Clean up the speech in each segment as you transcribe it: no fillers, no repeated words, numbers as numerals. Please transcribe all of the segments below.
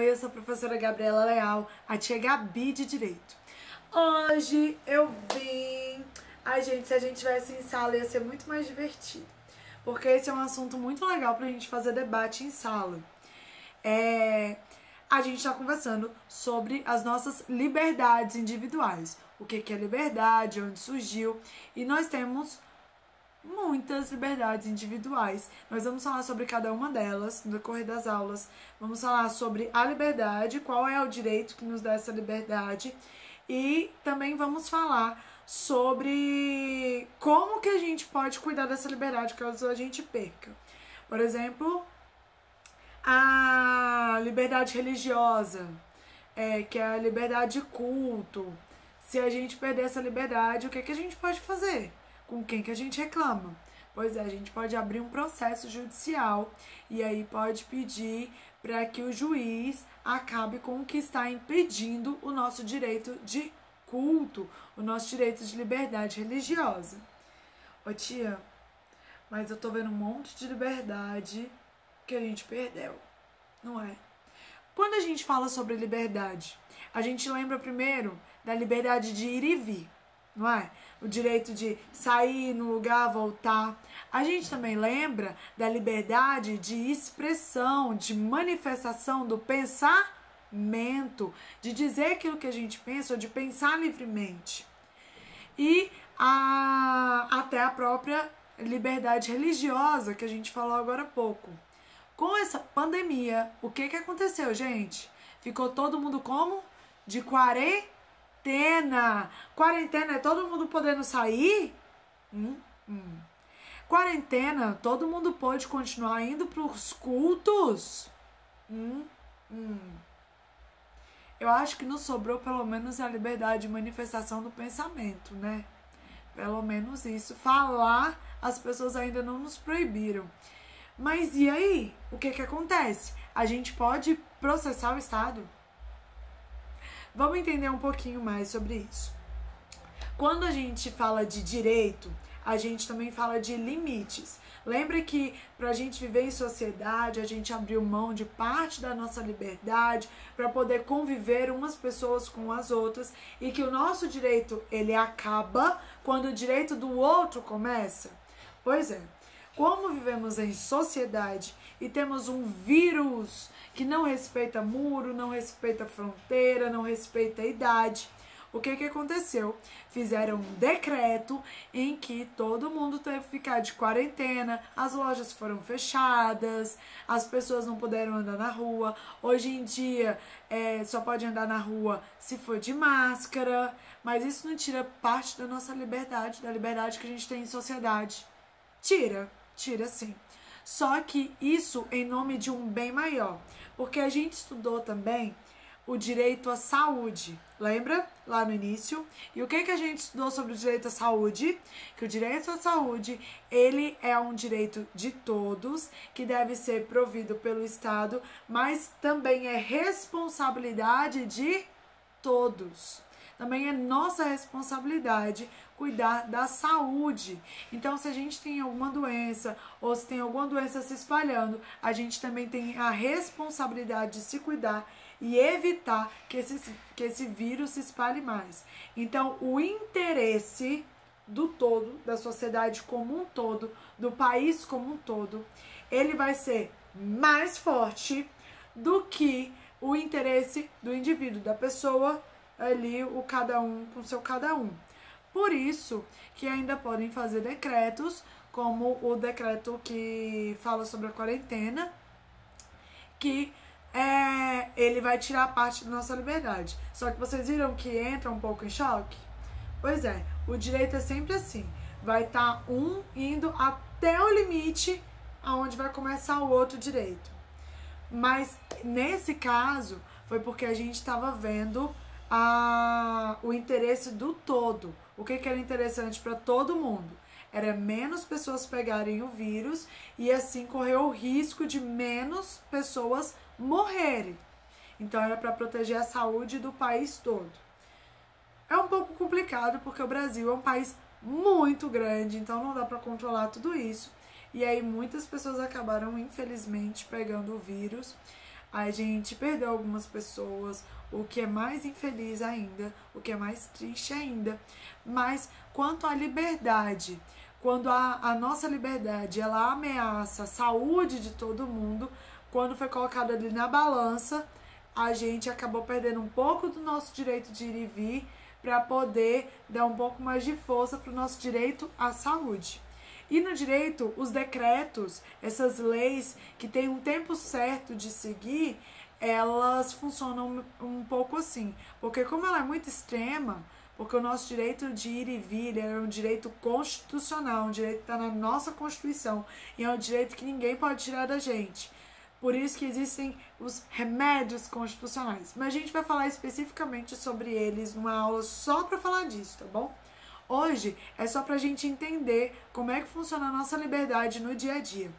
eu sou a professora Gabriela Leal, a tia Gabi de Direito. Hoje eu vim... se a gente tivesse em sala ia ser muito mais divertido, porque esse é um assunto muito legal pra gente fazer debate em sala. A gente tá conversando sobre as nossas liberdades individuais. O que é liberdade, onde surgiu, e nós temos muitas liberdades individuais. Nós vamos falar sobre cada uma delas no decorrer das aulas. Vamos falar sobre a liberdade, qual é o direito que nos dá essa liberdade, e também vamos falar sobre como que a gente pode cuidar dessa liberdade caso a gente perca. Por exemplo, a liberdade religiosa, que é a liberdade de culto. Se a gente perder essa liberdade, o que a gente pode fazer? Com quem que a gente reclama? Pois é, a gente pode abrir um processo judicial e aí pode pedir para que o juiz acabe com o que está impedindo o nosso direito de culto, o nosso direito de liberdade religiosa. Ô tia, mas eu tô vendo um monte de liberdade que a gente perdeu, não é? Quando a gente fala sobre liberdade, a gente lembra primeiro da liberdade de ir e vir, não é? O direito de sair no lugar, voltar. A gente também lembra da liberdade de expressão, de manifestação do pensamento, de dizer aquilo que a gente pensa ou de pensar livremente. E até a própria liberdade religiosa que a gente falou agora há pouco. Com essa pandemia, o que aconteceu, gente? Ficou todo mundo como? De quarentena. Quarentena é todo mundo podendo sair? Quarentena, todo mundo pôde continuar indo para os cultos? Eu acho que nos sobrou pelo menos a liberdade de manifestação do pensamento, né? Pelo menos isso. Falar, as pessoas ainda não nos proibiram. Mas e aí? O que acontece? A gente pode processar o Estado? Vamos entender um pouquinho mais sobre isso. Quando a gente fala de direito, a gente também fala de limites. Lembra que para a gente viver em sociedade, a gente abriu mão de parte da nossa liberdade para poder conviver umas pessoas com as outras, e que o nosso direito, ele acaba quando o direito do outro começa? Pois é. Como vivemos em sociedade e temos um vírus que não respeita muro, não respeita fronteira, não respeita idade, o que aconteceu? Fizeram um decreto em que todo mundo teve que ficar de quarentena, as lojas foram fechadas, as pessoas não puderam andar na rua. Hoje em dia só pode andar na rua se for de máscara, mas isso não tira parte da nossa liberdade, da liberdade que a gente tem em sociedade. Tira sim. Só que isso em nome de um bem maior, porque a gente estudou também o direito à saúde, lembra? Lá no início. E o que a gente estudou sobre o direito à saúde? Que o direito à saúde, ele é um direito de todos, que deve ser provido pelo Estado, mas também é responsabilidade de todos. Também é nossa responsabilidade cuidar da saúde. Então, se a gente tem alguma doença ou se tem alguma doença se espalhando, a gente também tem a responsabilidade de se cuidar e evitar que esse vírus se espalhe mais. Então, o interesse do todo, da sociedade como um todo, do país como um todo, ele vai ser mais forte do que o interesse do indivíduo, da pessoa ali, o cada um com seu cada um. Por isso que ainda podem fazer decretos, como o decreto que fala sobre a quarentena, que ele vai tirar parte da nossa liberdade. Só que vocês viram que entra um pouco em choque? Pois é, o direito é sempre assim. Vai estar um indo até o limite aonde vai começar o outro direito. Mas nesse caso foi porque a gente estava vendo o interesse do todo. O que era interessante para todo mundo? Era menos pessoas pegarem o vírus e assim correr o risco de menos pessoas morrerem. Então era para proteger a saúde do país todo. É um pouco complicado porque o Brasil é um país muito grande, então não dá para controlar tudo isso. E aí muitas pessoas acabaram, infelizmente, pegando o vírus. a gente perdeu algumas pessoas, o que é mais infeliz ainda, o que é mais triste ainda. Mas quanto à liberdade, quando a nossa liberdade ela ameaça a saúde de todo mundo, quando foi colocada ali na balança, a gente acabou perdendo um pouco do nosso direito de ir e vir para poder dar um pouco mais de força para o nosso direito à saúde. E no direito, os decretos, essas leis que têm um tempo certo de seguir, elas funcionam um pouco assim. Porque como ela é muito extrema, porque o nosso direito de ir e vir é um direito constitucional, um direito que está na nossa Constituição, e é um direito que ninguém pode tirar da gente. Por isso que existem os remédios constitucionais. Mas a gente vai falar especificamente sobre eles numa aula só para falar disso, tá bom? Hoje é só pra gente entender como é que funciona a nossa liberdade no dia a dia.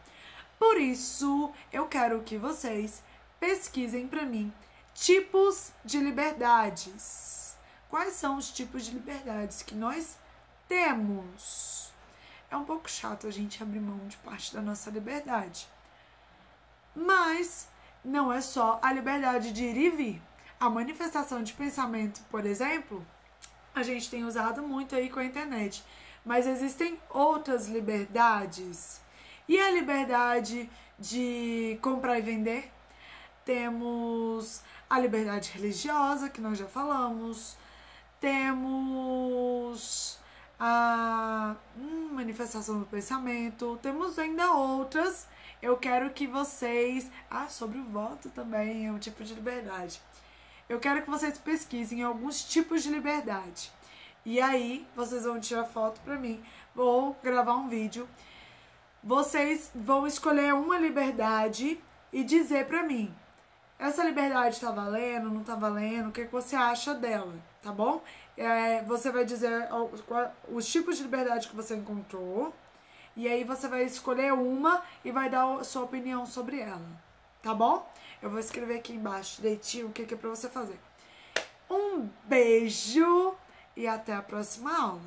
Por isso, eu quero que vocês pesquisem pra mim tipos de liberdades. Quais são os tipos de liberdades que nós temos? É um pouco chato a gente abrir mão de parte da nossa liberdade. Mas não é só a liberdade de ir e vir. A manifestação de pensamento, por exemplo, a gente tem usado muito aí com a internet. Mas existem outras liberdades. E a liberdade de comprar e vender? Temos a liberdade religiosa, que nós já falamos. Temos a manifestação do pensamento. Temos ainda outras. Eu quero que vocês... sobre o voto também é um tipo de liberdade. Eu quero que vocês pesquisem alguns tipos de liberdade. E aí, vocês vão tirar foto pra mim. Vou gravar um vídeo. Vocês vão escolher uma liberdade e dizer pra mim: essa liberdade tá valendo, não tá valendo? O que você acha dela, tá bom? Você vai dizer os tipos de liberdade que você encontrou. E aí você vai escolher uma e vai dar a sua opinião sobre ela, tá bom? Eu vou escrever aqui embaixo direitinho o que é pra você fazer. Um beijo e até a próxima aula.